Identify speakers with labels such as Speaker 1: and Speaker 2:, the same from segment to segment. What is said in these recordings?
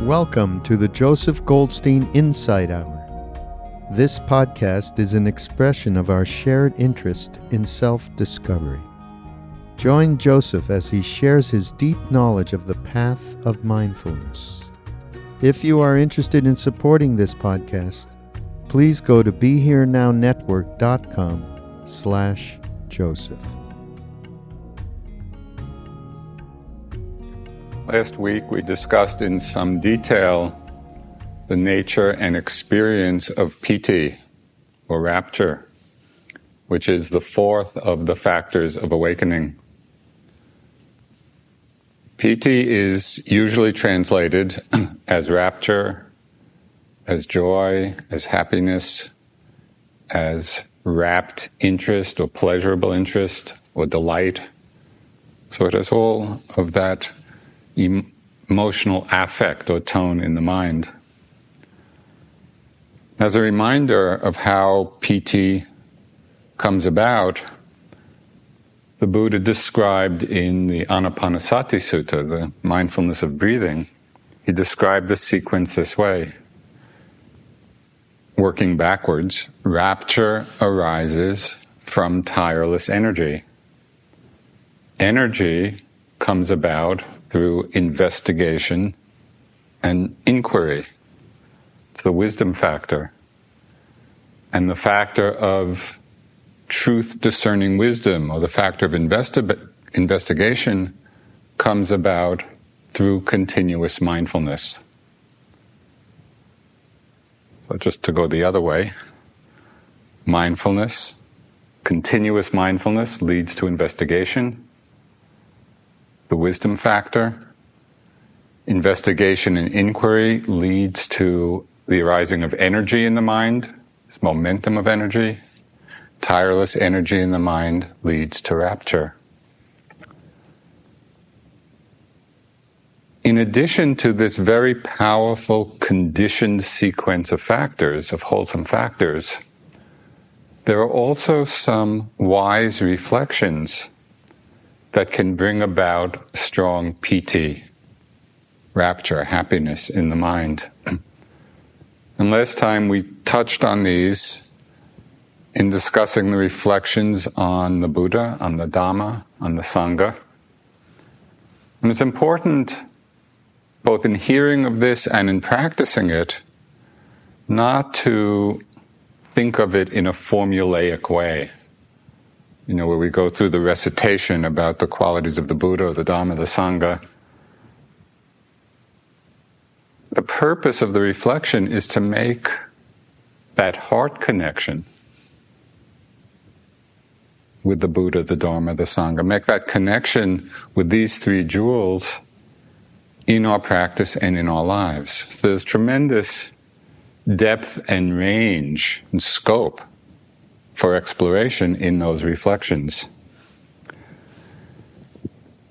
Speaker 1: Welcome to the Joseph Goldstein Insight Hour. This podcast is an expression of our shared interest in self-discovery. Join Joseph as he shares his deep knowledge of the path of mindfulness. If you are interested in supporting this podcast, please go to BeHereNowNetwork.com/Joseph.
Speaker 2: Last week we discussed in some detail the nature and experience of piti, or rapture, which is the fourth of the factors of awakening. Piti is usually translated as rapture, as joy, as happiness, as rapt interest or pleasurable interest or delight. So it has all of that emotional affect or tone in the mind. As a reminder of how piti comes about, the Buddha described in the Anapanasati Sutta, the mindfulness of breathing, he described the sequence this way. Working backwards, rapture arises from tireless energy. Energy comes about through investigation and inquiry. It's the wisdom factor. And the factor of truth-discerning wisdom, or the factor of investigation, comes about through continuous mindfulness. So just to go the other way, mindfulness, continuous mindfulness leads to investigation. The wisdom factor, investigation and inquiry leads to the arising of energy in the mind, this momentum of energy. Tireless energy in the mind leads to rapture. In addition to this very powerful conditioned sequence of factors, of wholesome factors, there are also some wise reflections that can bring about strong piti, rapture, happiness in the mind. And last time we touched on these in discussing the reflections on the Buddha, on the Dharma, on the Sangha. And it's important, both in hearing of this and in practicing it, not to think of it in a formulaic way. Where we go through the recitation about the qualities of the Buddha, the Dharma, the Sangha. The purpose of the reflection is to make that heart connection with the Buddha, the Dharma, the Sangha. Make that connection with these three jewels in our practice and in our lives. So there's tremendous depth and range and scope for exploration in those reflections.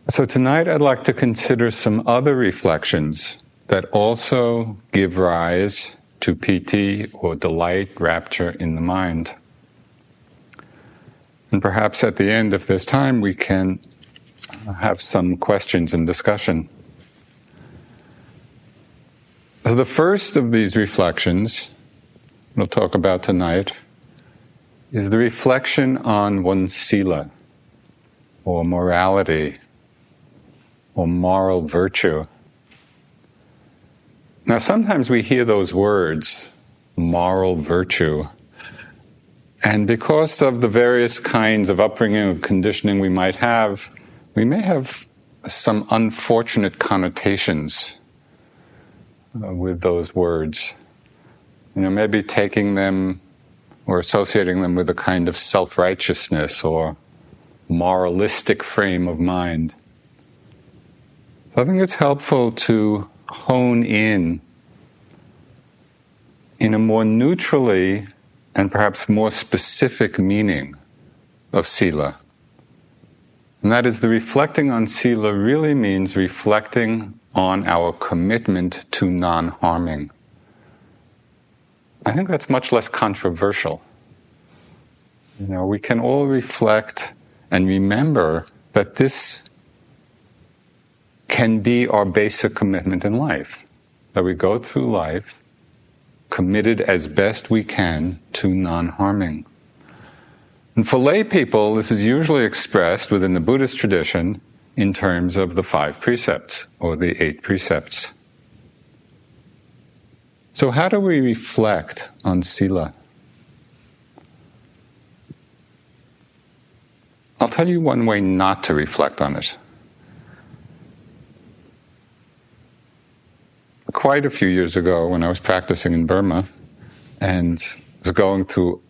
Speaker 2: So tonight I'd like to consider some other reflections that also give rise to piti, or delight, rapture in the mind. And perhaps at the end, if there's time, we can have some questions and discussion. So the first of these reflections we'll talk about tonight is the reflection on one's sila, or morality, or moral virtue. Now sometimes we hear those words, moral virtue, and because of the various kinds of upbringing or conditioning we may have some unfortunate connotations with those words. Maybe taking them or associating them with a kind of self-righteousness or moralistic frame of mind. So I think it's helpful to hone in a more neutrally and perhaps more specific meaning of sila. And that is, the reflecting on sila really means reflecting on our commitment to non-harming. I think that's much less controversial. We can all reflect and remember that this can be our basic commitment in life. that we go through life committed as best we can to non-harming. And for lay people, this is usually expressed within the Buddhist tradition in terms of the 5 precepts or the 8 precepts. So how do we reflect on sila? I'll tell you one way not to reflect on it. Quite a few years ago, when I was practicing in Burma and was going through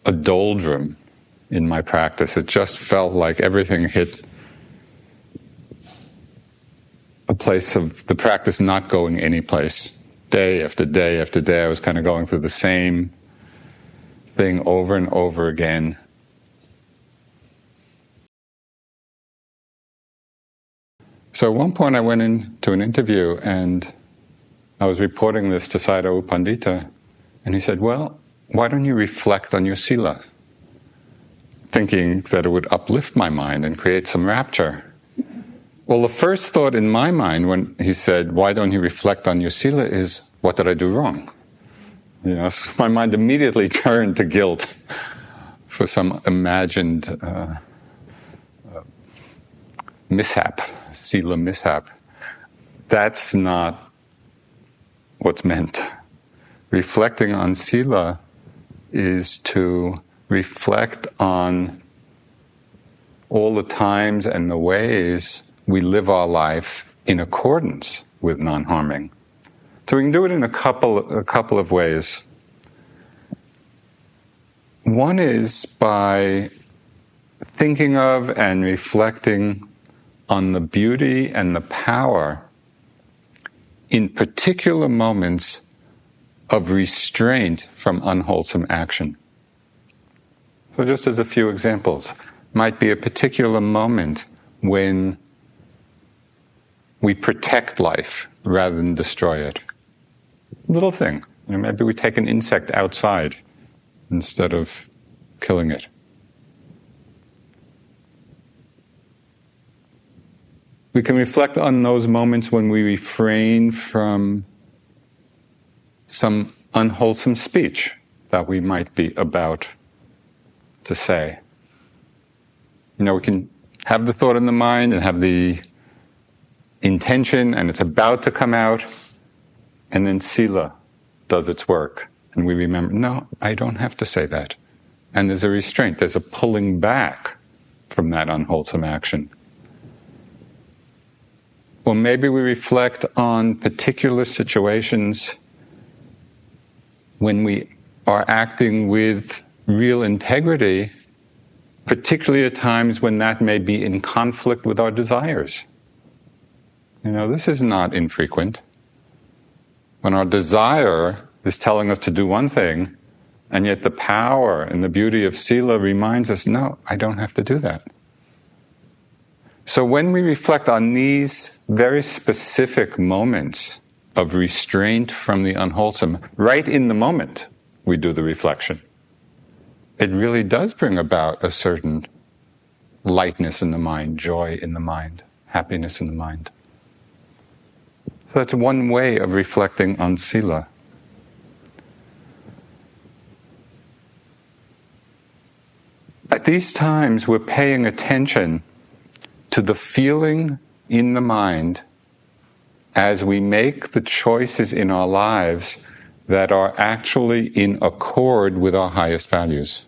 Speaker 2: a doldrum in my practice, it just felt like everything hit a place of the practice not going anyplace. Day after day after day, I was kind of going through the same thing over and over again. So at one point I went into an interview and I was reporting this to Sayadaw U Pandita, and he said, well, why don't you reflect on your sila? Thinking that it would uplift my mind and create some rapture. Well, the first thought in my mind when he said, why don't you reflect on your sila, is, what did I do wrong? So my mind immediately turned to guilt for some imagined mishap, sila mishap. That's not what's meant. Reflecting on sila is to reflect on all the times and the ways we live our life in accordance with non-harming. So we can do it in a couple of ways. One is by thinking of and reflecting on the beauty and the power in particular moments of restraint from unwholesome action. So just as a few examples, might be a particular moment when we protect life rather than destroy it. Little thing. Maybe we take an insect outside instead of killing it. We can reflect on those moments when we refrain from some unwholesome speech that we might be about to say. We can have the thought in the mind and have the intention, and it's about to come out, and then sila does its work. And we remember, no, I don't have to say that. And there's a restraint, there's a pulling back from that unwholesome action. Or maybe we reflect on particular situations when we are acting with real integrity, particularly at times when that may be in conflict with our desires. This is not infrequent. When our desire is telling us to do one thing, and yet the power and the beauty of sila reminds us, no, I don't have to do that. So when we reflect on these very specific moments of restraint from the unwholesome, right in the moment we do the reflection, it really does bring about a certain lightness in the mind, joy in the mind, happiness in the mind. So that's one way of reflecting on sila. At these times, we're paying attention to the feeling in the mind as we make the choices in our lives that are actually in accord with our highest values.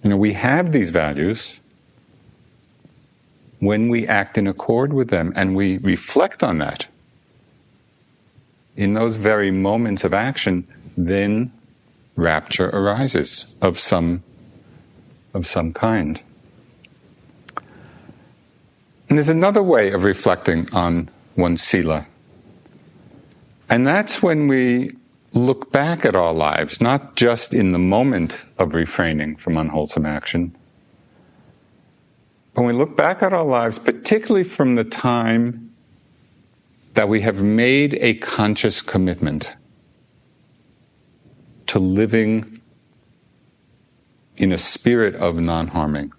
Speaker 2: We have these values. When we act in accord with them and we reflect on that, in those very moments of action, then rapture arises of some kind. And there's another way of reflecting on one's sila. And that's when we look back at our lives, not just in the moment of refraining from unwholesome action. When we look back at our lives, particularly from the time that we have made a conscious commitment to living in a spirit of non-harming.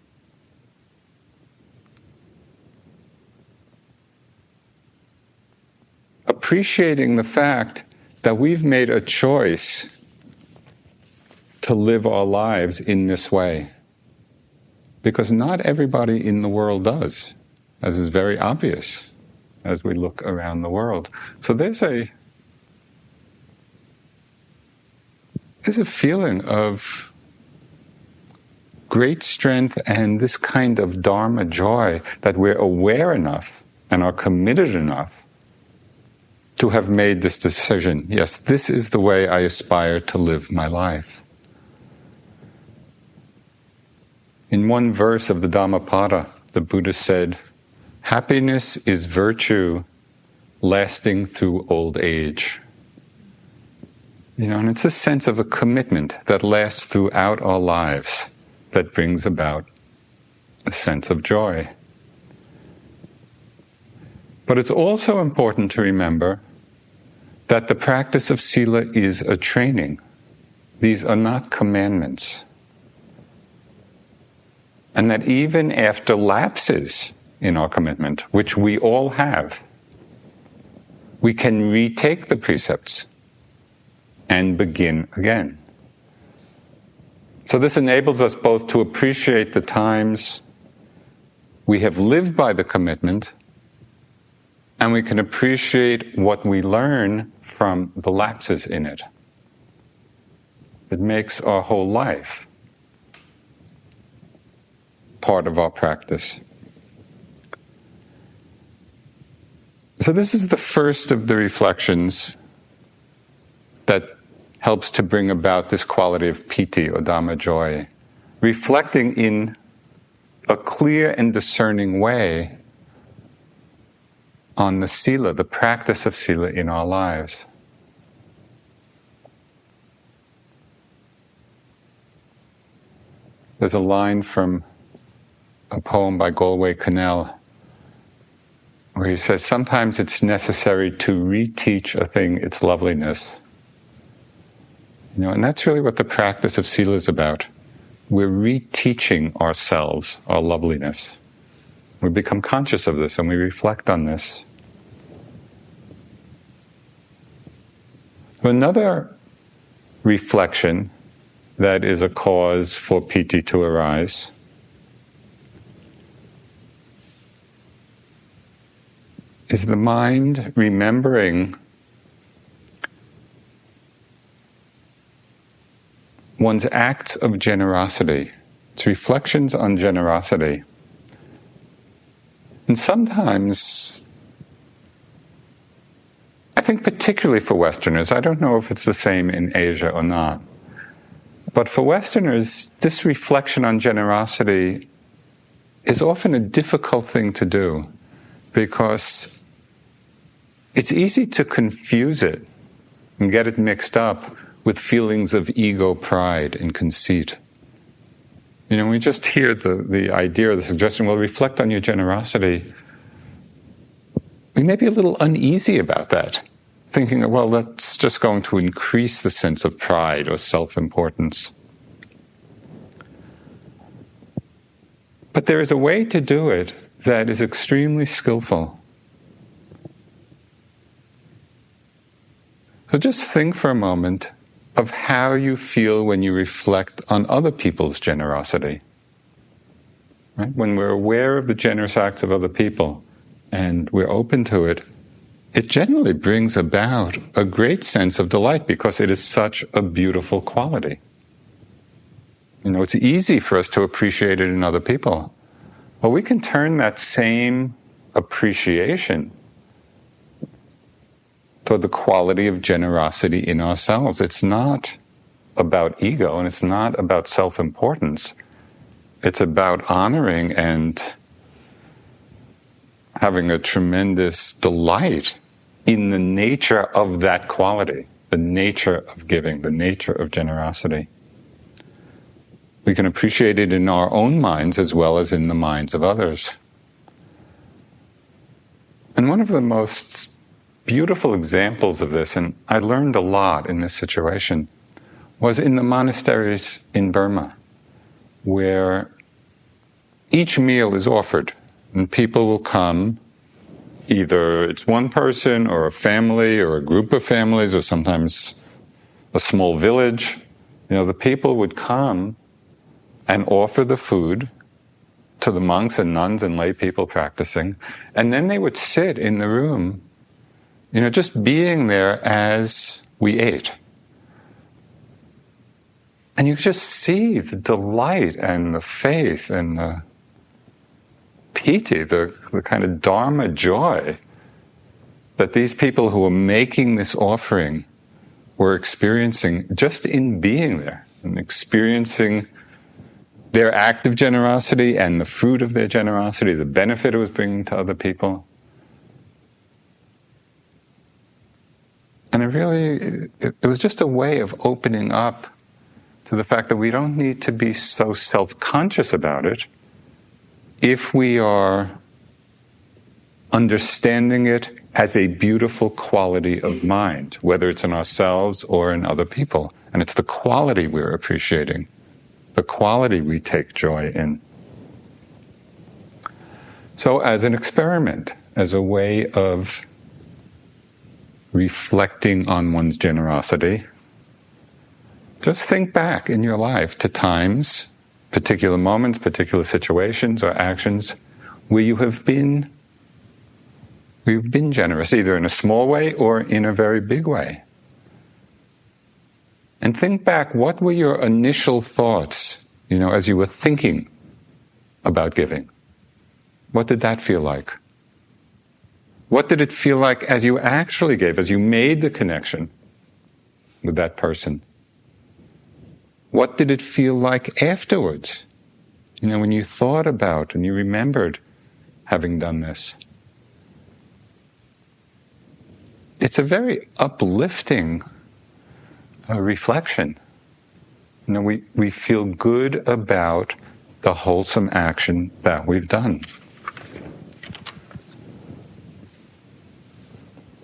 Speaker 2: appreciating the fact that we've made a choice to live our lives in this way. Because not everybody in the world does, as is very obvious as we look around the world. So there's a feeling of great strength and this kind of Dharma joy that we're aware enough and are committed enough to have made this decision. Yes, this is the way I aspire to live my life. In one verse of the Dhammapada, the Buddha said, "Happiness is virtue lasting through old age." And it's a sense of a commitment that lasts throughout our lives that brings about a sense of joy. But it's also important to remember that the practice of sila is a training. These are not commandments. And that even after lapses in our commitment, which we all have, we can retake the precepts and begin again. So this enables us both to appreciate the times we have lived by the commitment, and we can appreciate what we learn from the lapses in it. It makes our whole life part of our practice. So this is the first of the reflections that helps to bring about this quality of piti or Dhamma joy, reflecting in a clear and discerning way on the sila, the practice of sila in our lives. There's a line from a poem by Galway Connell where he says, sometimes it's necessary to reteach a thing its loveliness. And that's really what the practice of sila is about. We're reteaching ourselves our loveliness. We become conscious of this and we reflect on this. Another reflection that is a cause for piti to arise is the mind remembering one's acts of generosity. It's reflections on generosity. And sometimes, I think particularly for Westerners, I don't know if it's the same in Asia or not, but for Westerners, this reflection on generosity is often a difficult thing to do because it's easy to confuse it and get it mixed up with feelings of ego, pride, and conceit. We just hear the idea or the suggestion, well, reflect on your generosity. We may be a little uneasy about that, thinking, well, that's just going to increase the sense of pride or self-importance. But there is a way to do it that is extremely skillful. So just think for a moment of how you feel when you reflect on other people's generosity. Right? When we're aware of the generous acts of other people and we're open to it, it generally brings about a great sense of delight because it is such a beautiful quality. It's easy for us to appreciate it in other people. Well, we can turn that same appreciation toward the quality of generosity in ourselves. It's not about ego and it's not about self-importance. It's about honoring and having a tremendous delight in the nature of that quality, the nature of giving, the nature of generosity. We can appreciate it in our own minds as well as in the minds of others. And one of the most beautiful examples of this, and I learned a lot in this situation, was in the monasteries in Burma, where each meal is offered, and people will come, either it's one person or a family or a group of families or sometimes a small village, the people would come and offer the food to the monks and nuns and lay people practicing, and then they would sit in the room, just being there as we ate. And you could just see the delight and the faith and the piti, the kind of Dharma joy that these people who were making this offering were experiencing just in being there and experiencing their act of generosity and the fruit of their generosity, the benefit it was bringing to other people. And it was just a way of opening up to the fact that we don't need to be so self-conscious about it if we are understanding it as a beautiful quality of mind, whether it's in ourselves or in other people. And it's the quality we're appreciating, the quality we take joy in. So as an experiment, as a way of reflecting on one's generosity, just think back in your life to times, particular moments, particular situations or actions where you've been generous, either in a small way or in a very big way. And think back, what were your initial thoughts, as you were thinking about giving? What did that feel like? What did it feel like as you actually gave, as you made the connection with that person? What did it feel like afterwards? When you thought about and you remembered having done this. It's a very uplifting reflection. We feel good about the wholesome action that we've done.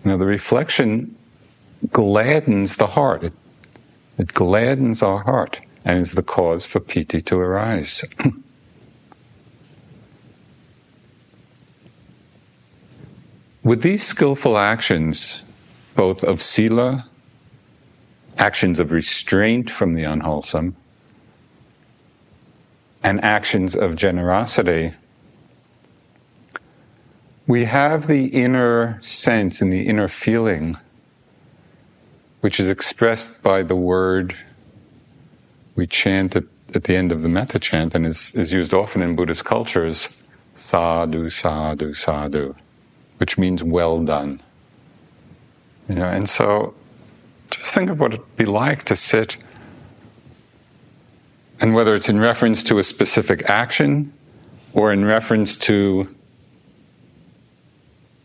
Speaker 2: The reflection gladdens the heart. It gladdens our heart and is the cause for piti to arise. With these skillful actions, both of sila, actions of restraint from the unwholesome, and actions of generosity, we have the inner sense and the inner feeling which is expressed by the word we chant at the end of the metta chant and is used often in Buddhist cultures, sadhu, sadhu, sadhu, which means well done. And so just think of what it'd be like to sit, and whether it's in reference to a specific action or in reference to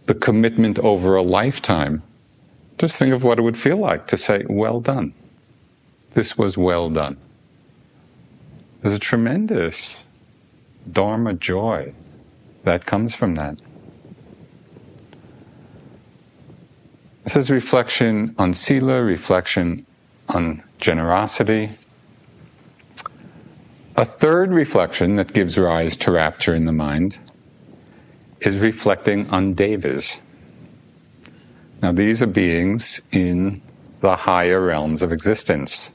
Speaker 2: the commitment over a lifetime, just think of what it would feel like to say, well done. This was well done. There's a tremendous Dharma joy that comes from that. This is reflection on sila, reflection on generosity. A third reflection that gives rise to rapture in the mind is reflecting on devas. Now, these are beings in the higher realms of existence.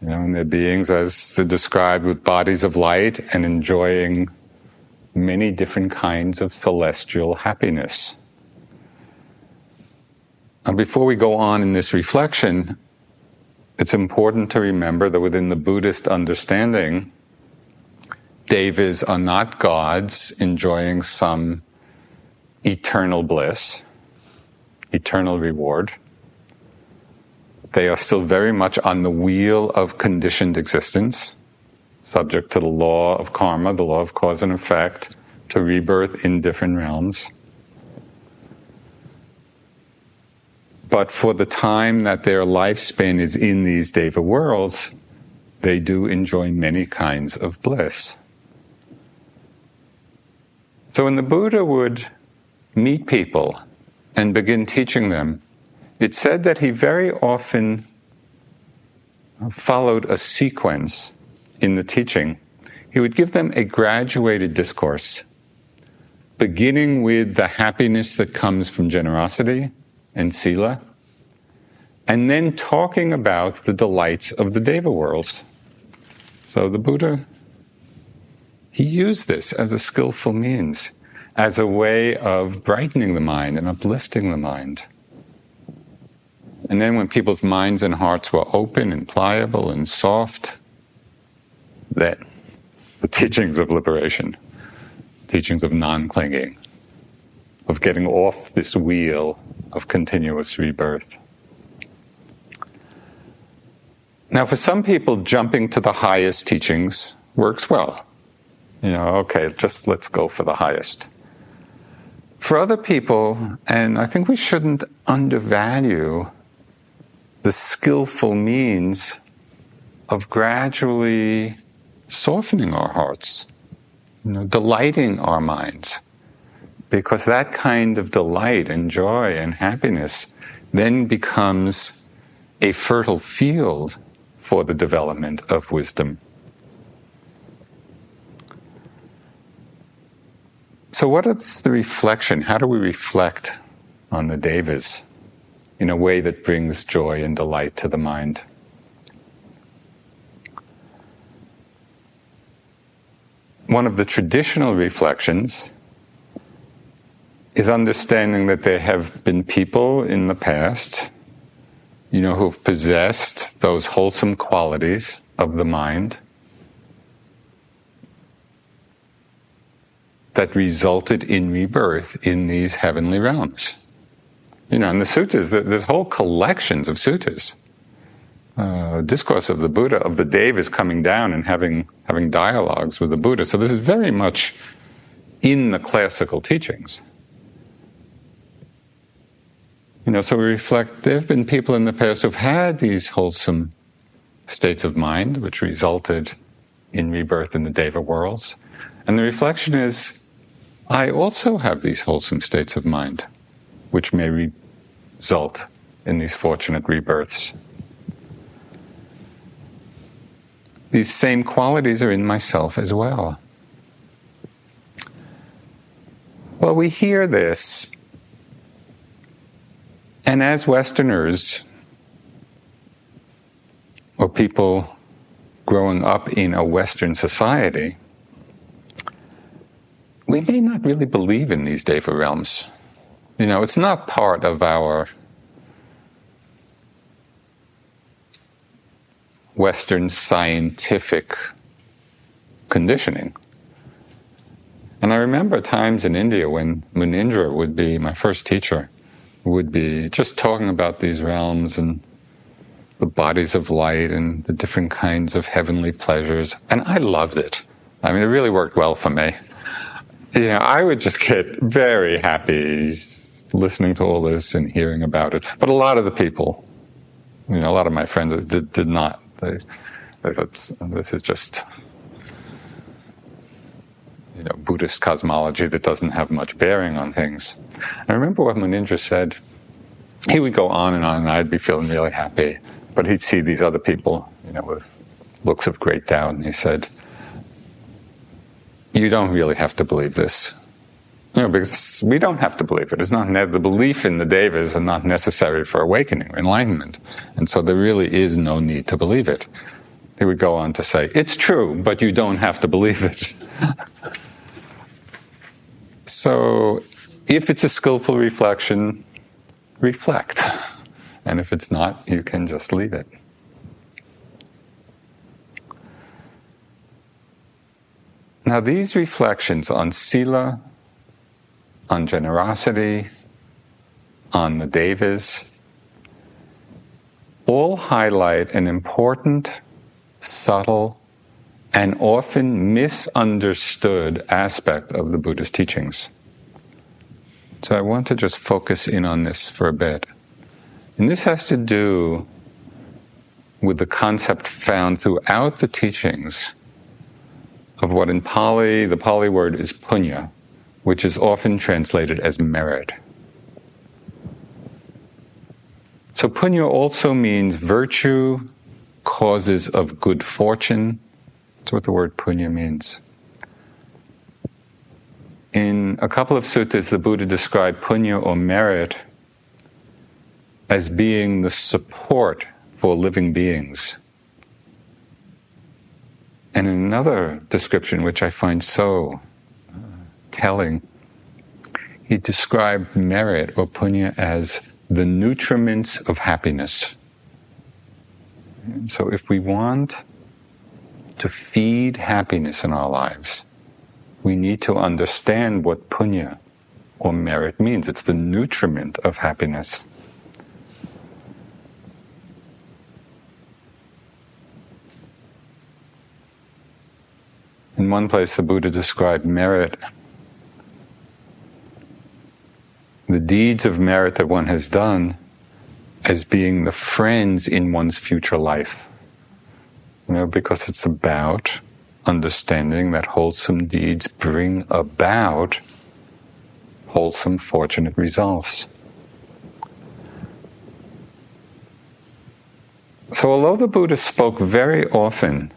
Speaker 2: And they're beings as they're described with bodies of light and enjoying many different kinds of celestial happiness. Now, before we go on in this reflection, it's important to remember that within the Buddhist understanding, devas are not gods enjoying some eternal bliss, eternal reward. They are still very much on the wheel of conditioned existence, subject to the law of karma, the law of cause and effect, to rebirth in different realms. But for the time that their lifespan is in these deva worlds, they do enjoy many kinds of bliss. So when the Buddha would meet people and begin teaching them, it's said that he very often followed a sequence in the teaching. He would give them a graduated discourse beginning with the happiness that comes from generosity and sila, and then talking about the delights of the deva worlds. So the Buddha, he used this as a skillful means, as a way of brightening the mind and uplifting the mind. And then when people's minds and hearts were open and pliable and soft, then the teachings of liberation, teachings of non-clinging, of getting off this wheel of continuous rebirth. Now, for some people, jumping to the highest teachings works well. Okay, just let's go for the highest. For other people, and I think we shouldn't undervalue the skillful means of gradually softening our hearts, delighting our minds, because that kind of delight and joy and happiness then becomes a fertile field for the development of wisdom. So what is the reflection? How do we reflect on the devas in a way that brings joy and delight to the mind? One of the traditional reflections is understanding that there have been people in the past, who've possessed those wholesome qualities of the mind that resulted in rebirth in these heavenly realms. In the suttas, there's whole collections of suttas. Discourse of the Buddha, of the devas coming down and having dialogues with the Buddha. So this is very much in the classical teachings. So we reflect, there have been people in the past who've had these wholesome states of mind, which resulted in rebirth in the deva worlds. And the reflection is, I also have these wholesome states of mind, which may result in these fortunate rebirths. These same qualities are in myself as well. Well, we hear this, and as Westerners, or people growing up in a Western society, we may not really believe in these deva realms. It's not part of our Western scientific conditioning. And I remember times in India when Munindra would be, my first teacher, would be just talking about these realms and the bodies of light and the different kinds of heavenly pleasures. And I loved it. It really worked well for me. I would just get very happy listening to all this and hearing about it. But a lot of the people, a lot of my friends did not. They thought, this is just, Buddhist cosmology that doesn't have much bearing on things. I remember what Munindra said. He would go on, and I'd be feeling really happy. But he'd see these other people, with looks of great doubt, and he said, you don't really have to believe this. Because we don't have to believe it. It's not the belief in the devas are not necessary for awakening or enlightenment. And so there really is no need to believe it. He would go on to say, it's true, but you don't have to believe it. So if it's a skillful reflection, reflect. And if it's not, you can just leave it. Now these reflections on sila, on generosity, on the devas, all highlight an important, subtle, and often misunderstood aspect of the Buddha's teachings. So I want to just focus in on this for a bit. And this has to do with the concept found throughout the teachings of what in Pali, the Pali word is punya, which is often translated as merit. So punya also means virtue, causes of good fortune. That's what the word punya means. In a couple of suttas, the Buddha described punya or merit as being the support for living beings. And in another description, which I find so telling, he described merit or punya as the nutriments of happiness. And so if we want to feed happiness in our lives, we need to understand what punya or merit means. It's the nutriment of happiness. In one place, the Buddha described merit, the deeds of merit that one has done, as being the friends in one's future life. Because it's about understanding that wholesome deeds bring about wholesome, fortunate results. So although the Buddha spoke very often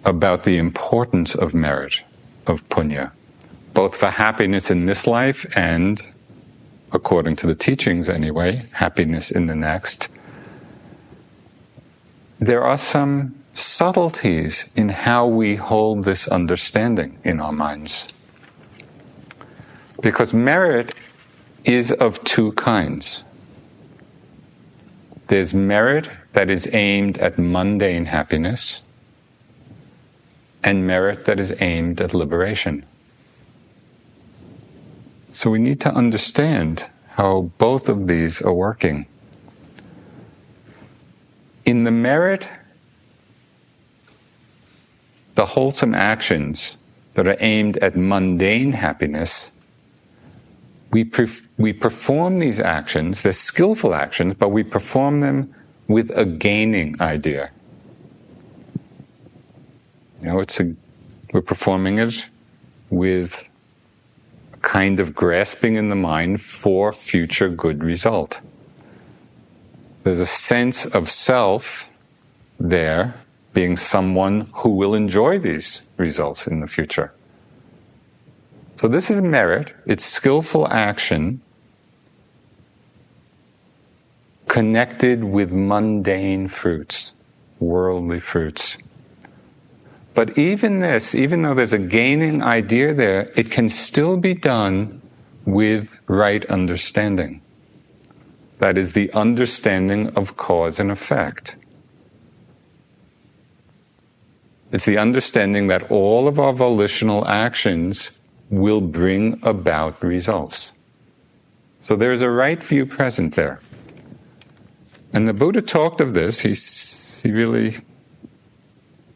Speaker 2: about the importance of merit, of punya, both for happiness in this life and, according to the teachings anyway, happiness in the next, there are some subtleties in how we hold this understanding in our minds. Because merit is of two kinds. There's merit that is aimed at mundane happiness, and merit that is aimed at liberation. So we need to understand how both of these are working. In the merit, the wholesome actions that are aimed at mundane happiness, we perform these actions, they're skillful actions, but we perform them with a gaining idea. We're performing it with a kind of grasping in the mind for future good result. There's a sense of self there, being someone who will enjoy these results in the future. So this is merit. It's skillful action connected with mundane fruits, worldly fruits. But even this, even though there's a gaining idea there, it can still be done with right understanding. That is the understanding of cause and effect. It's the understanding that all of our volitional actions will bring about results. So there's a right view present there. And the Buddha talked of this, he really,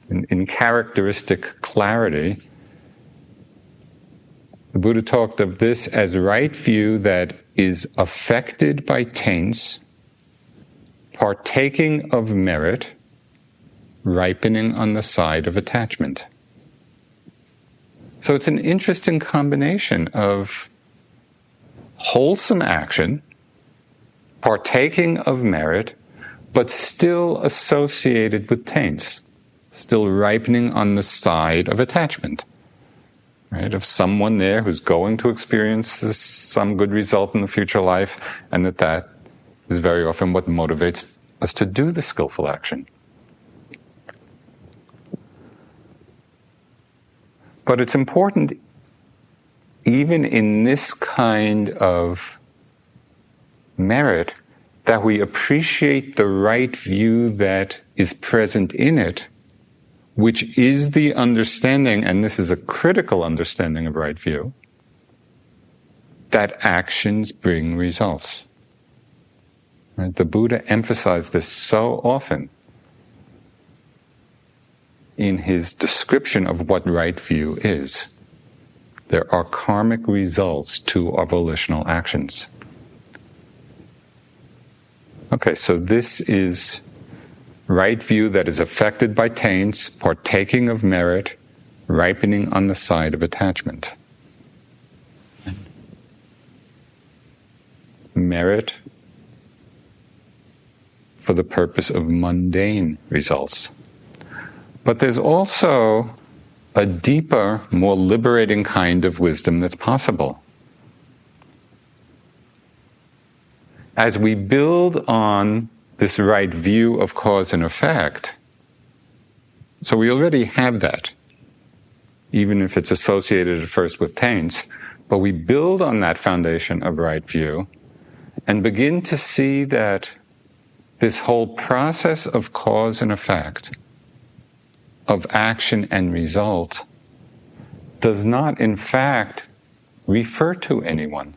Speaker 2: in characteristic clarity, the Buddha talked of this as right view that is affected by taints, partaking of merit, ripening on the side of attachment. So it's an interesting combination of wholesome action, partaking of merit, but still associated with taints, still ripening on the side of attachment, right? Of someone there who's going to experience some good result in the future life, and that is very often what motivates us to do the skillful action. But it's important, even in this kind of merit, that we appreciate the right view that is present in it, which is the understanding, and this is a critical understanding of right view, that actions bring results. Right? The Buddha emphasized this so often in his description of what right view is. There are karmic results to our volitional actions. Okay, so this is right view that is affected by taints, partaking of merit, ripening on the side of attachment. Merit for the purpose of mundane results. But there's also a deeper, more liberating kind of wisdom that's possible. As we build on this right view of cause and effect, so we already have that, even if it's associated at first with taints, but we build on that foundation of right view and begin to see that this whole process of cause and effect, of action and result, does not in fact refer to anyone,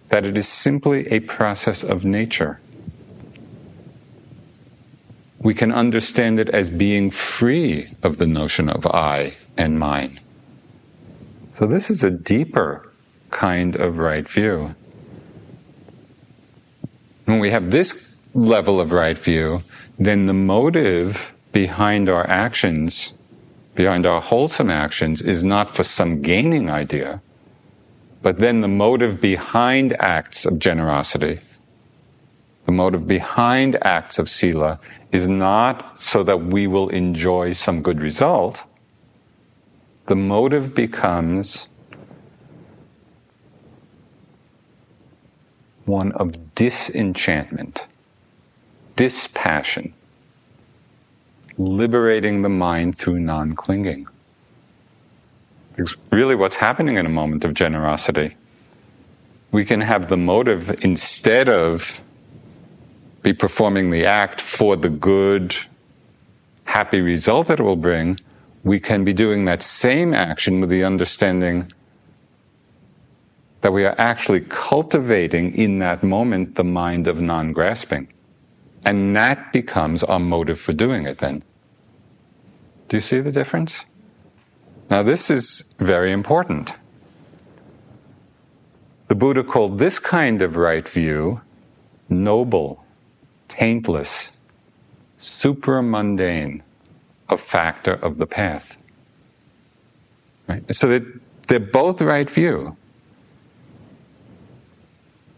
Speaker 2: that it is simply a process of nature. We can understand it as being free of the notion of I and mine. So this is a deeper kind of right view. When we have this level of right view, then the motive behind our actions, behind our wholesome actions, is not for some gaining idea, but then the motive behind acts of generosity, the motive behind acts of sila, is not so that we will enjoy some good result. The motive becomes one of disenchantment, dispassion, liberating the mind through non-clinging. It's really what's happening in a moment of generosity. We can have the motive, instead of be performing the act for the good, happy result that it will bring, we can be doing that same action with the understanding that we are actually cultivating in that moment the mind of non-grasping. And that becomes our motive for doing it then. Do you see the difference? Now this is very important. The Buddha called this kind of right view noble, taintless, supramundane, a factor of the path. Right? So that they're both right view.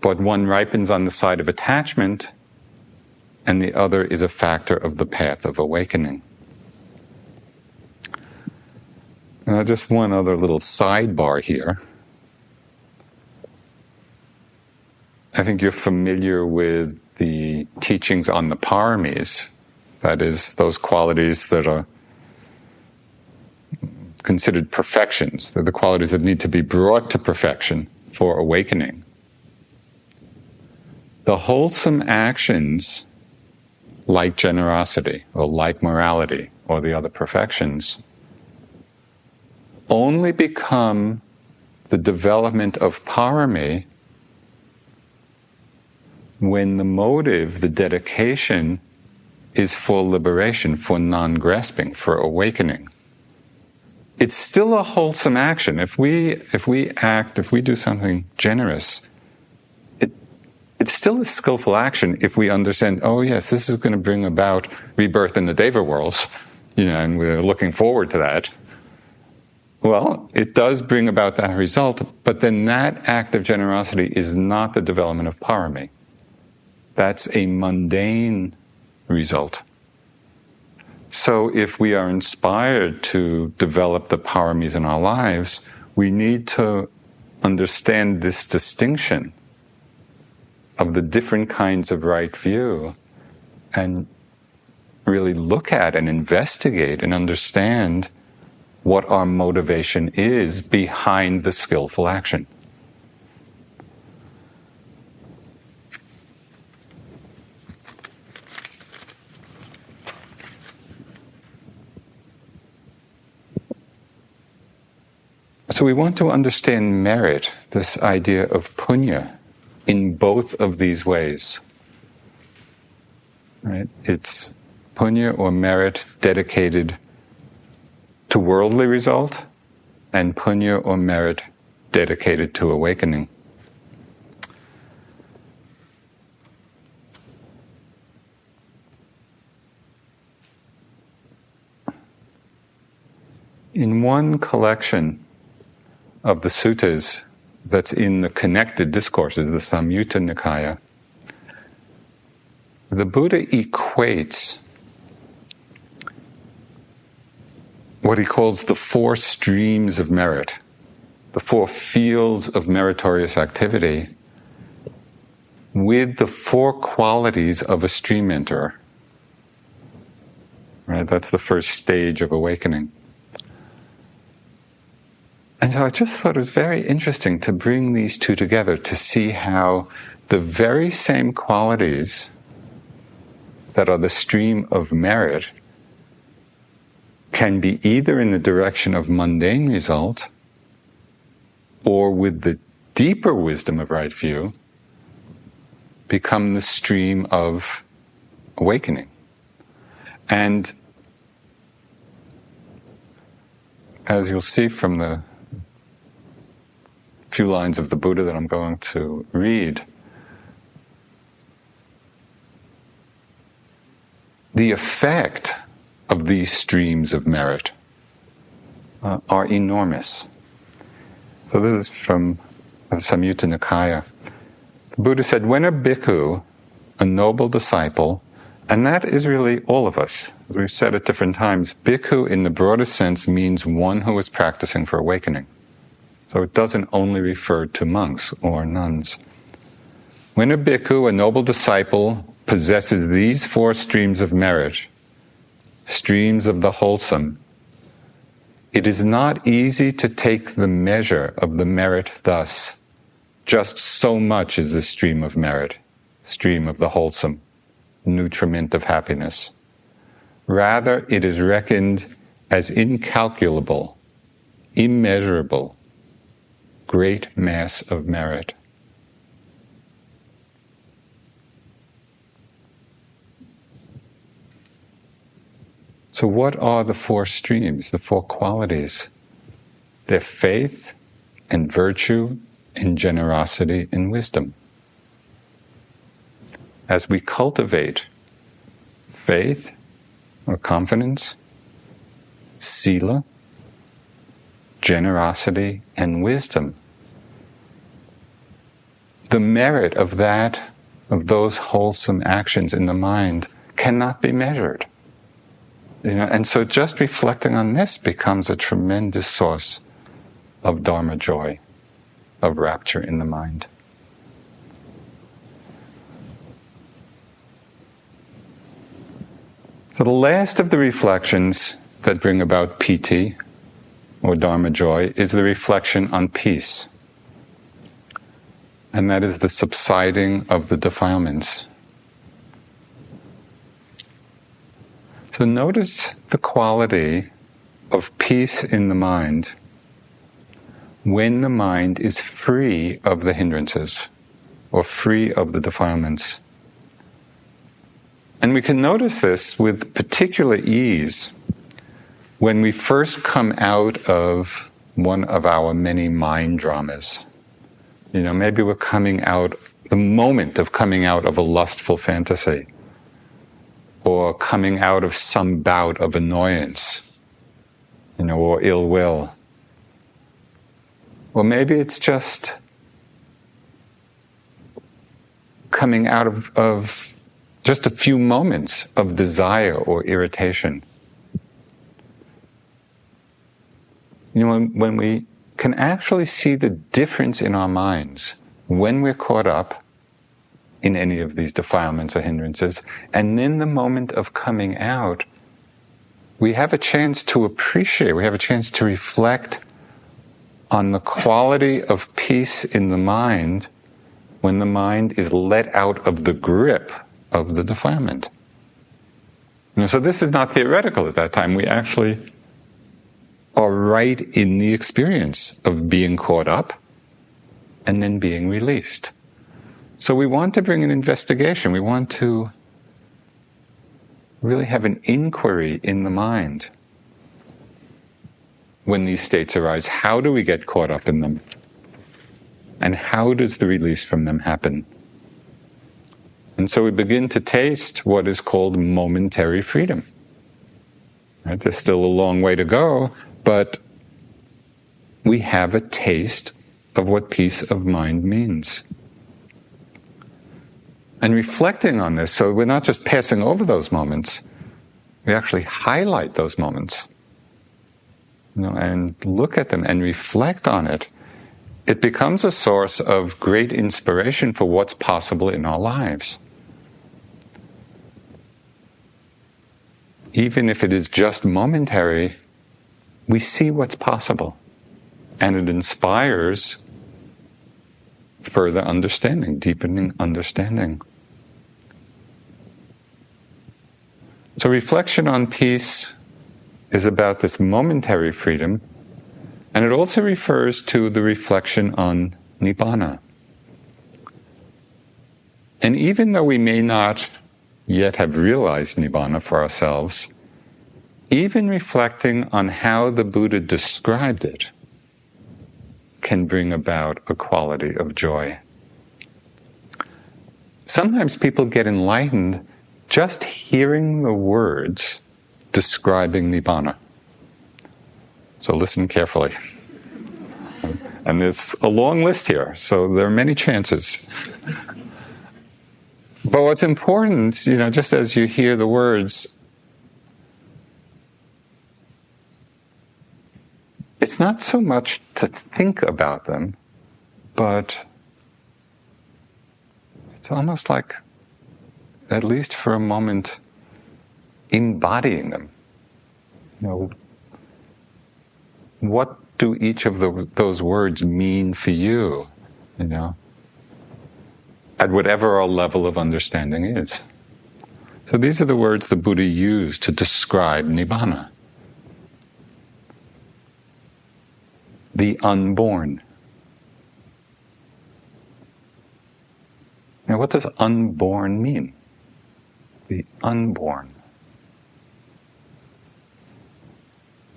Speaker 2: But one ripens on the side of attachment, and the other is a factor of the path of awakening. Now, just one other little sidebar here. I think you're familiar with the teachings on the paramis, that is, those qualities that are considered perfections. They're the qualities that need to be brought to perfection for awakening. The wholesome actions, like generosity, or like morality, or the other perfections, only become the development of parami when the motive, the dedication, is for liberation, for non-grasping, for awakening. It's still a wholesome action. If we do something generous, it's still a skillful action if we understand, oh yes, this is going to bring about rebirth in the Deva worlds, and we're looking forward to that. Well, it does bring about that result, but then that act of generosity is not the development of parami. That's a mundane result. So if we are inspired to develop the paramis in our lives, we need to understand this distinction of the different kinds of right view and really look at and investigate and understand what our motivation is behind the skillful action. So we want to understand merit, this idea of punya, in both of these ways. Right? It's punya or merit dedicated to worldly result, and punya or merit dedicated to awakening. In one collection of the suttas that's in the connected discourses, the Samyutta Nikaya, the Buddha equates what he calls the 4 streams of merit, the 4 fields of meritorious activity, with the 4 qualities of a stream enterer. Right? That's the first stage of awakening. And so I just thought it was very interesting to bring these two together to see how the very same qualities that are the stream of merit can be either in the direction of mundane result or with the deeper wisdom of right view become the stream of awakening. And as you'll see from the few lines of the Buddha that I'm going to read, the effect of these streams of merit are enormous. So this is from Samyutta Nikaya. The Buddha said, when a bhikkhu, a noble disciple, and that is really all of us, as we've said at different times, bhikkhu in the broadest sense means one who is practicing for awakening. So it doesn't only refer to monks or nuns. When a bhikkhu, a noble disciple, possesses these 4 streams of merit, streams of the wholesome, it is not easy to take the measure of the merit thus. Just so much is the stream of merit, stream of the wholesome, nutriment of happiness. Rather, it is reckoned as incalculable, immeasurable, great mass of merit. So what are the 4 streams, the 4 qualities? They're faith and virtue and generosity and wisdom. As we cultivate faith or confidence, sila, generosity and wisdom, the merit of those wholesome actions in the mind cannot be measured. And so just reflecting on this becomes a tremendous source of Dharma joy, of rapture in the mind. So the last of the reflections that bring about piti, or Dharma joy, is the reflection on peace. And that is the subsiding of the defilements. So notice the quality of peace in the mind when the mind is free of the hindrances or free of the defilements. And we can notice this with particular ease when we first come out of one of our many mind dramas. Maybe we're coming out, the moment of coming out of a lustful fantasy, or coming out of some bout of annoyance, or ill will. Or maybe it's just coming out of just a few moments of desire or irritation. When we can actually see the difference in our minds when we're caught up in any of these defilements or hindrances, and then the moment of coming out, we have a chance to appreciate, we have a chance to reflect on the quality of peace in the mind when the mind is let out of the grip of the defilement. So this is not theoretical at that time. We actually are right in the experience of being caught up and then being released. So we want to bring an investigation. We want to really have an inquiry in the mind when these states arise. How do we get caught up in them? And how does the release from them happen? And so we begin to taste what is called momentary freedom. Right? There's still a long way to go, but we have a taste of what peace of mind means. And reflecting on this, so we're not just passing over those moments, we actually highlight those moments. and look at them and reflect on it, it becomes a source of great inspiration for what's possible in our lives. Even if it is just momentary, we see what's possible, and it inspires further understanding, deepening understanding. So reflection on peace is about this momentary freedom, and it also refers to the reflection on nibbana. And even though we may not yet have realized nibbana for ourselves, even reflecting on how the Buddha described it can bring about a quality of joy. Sometimes people get enlightened just hearing the words describing nibbana. So listen carefully. And there's a long list here, so there are many chances. But what's important, just as you hear the words, it's not so much to think about them, but it's almost like, at least for a moment, embodying them. What do each of those words mean for you, at whatever our level of understanding is. So these are the words the Buddha used to describe nibbana. The unborn. Now, what does unborn mean? The unborn.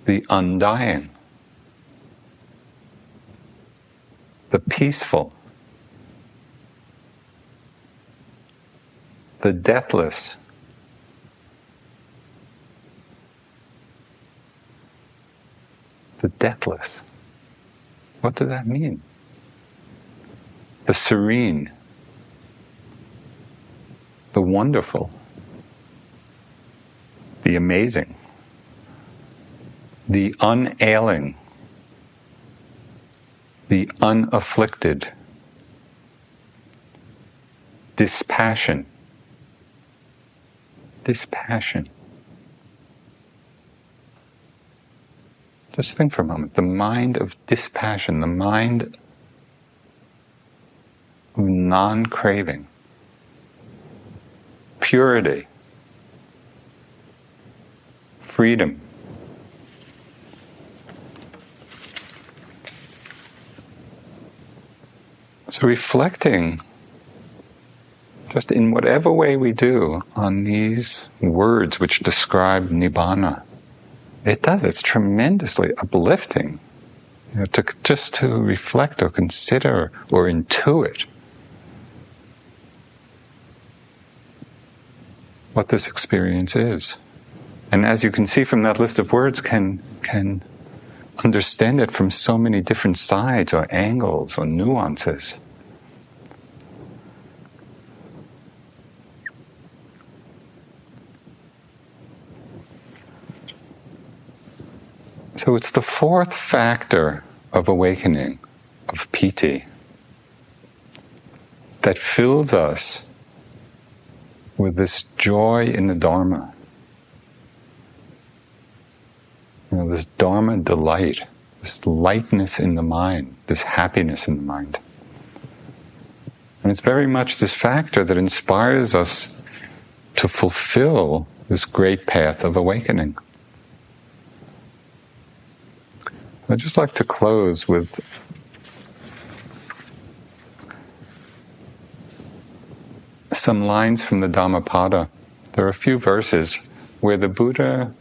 Speaker 2: The undying. The peaceful. The deathless. The deathless. What does that mean? The serene. The wonderful. The amazing. The unailing. The unafflicted. Dispassion. Dispassion. Just think for a moment. The mind of dispassion, the mind of non-craving, purity, freedom. So reflecting, just in whatever way we do, on these words which describe nibbana, it's tremendously uplifting, to reflect or consider or intuit what this experience is. And as you can see from that list of words, can understand it from so many different sides or angles or nuances. So it's the fourth factor of awakening, of piti, that fills us with this joy in the Dharma. This Dharma delight, this lightness in the mind, this happiness in the mind. And it's very much this factor that inspires us to fulfill this great path of awakening. I'd just like to close with some lines from the Dhammapada. There are a few verses where the Buddha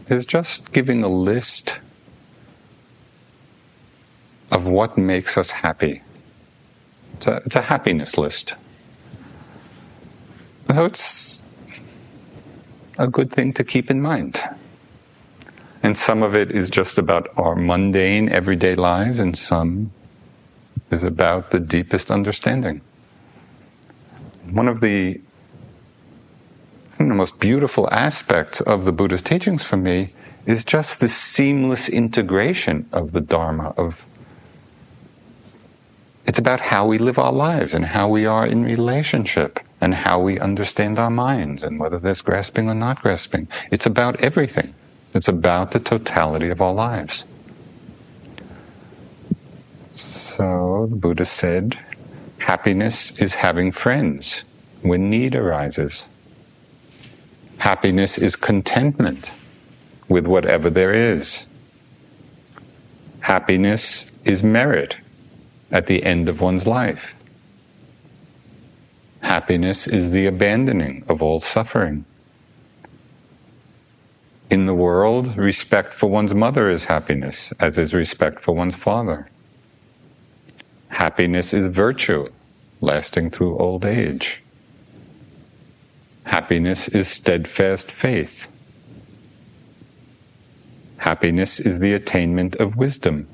Speaker 2: is just giving a list of what makes us happy. It's a happiness list. So it's a good thing to keep in mind. And some of it is just about our mundane, everyday lives, and some is about the deepest understanding. One of the most beautiful aspects of the Buddha's teachings for me is just this seamless integration of the Dharma. It's about how we live our lives and how we are in relationship and how we understand our minds and whether there's grasping or not grasping. It's about everything. It's about the totality of our lives. So the Buddha said, happiness is having friends when need arises. Happiness is contentment with whatever there is. Happiness is merit at the end of one's life. Happiness is the abandoning of all suffering. In the world, respect for one's mother is happiness, as is respect for one's father. Happiness is virtue, lasting through old age. Happiness is steadfast faith. Happiness is the attainment of wisdom.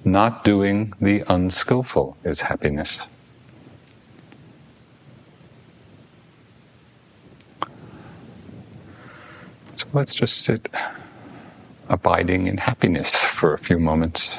Speaker 2: Not doing the unskillful is happiness. So let's just sit abiding in happiness for a few moments.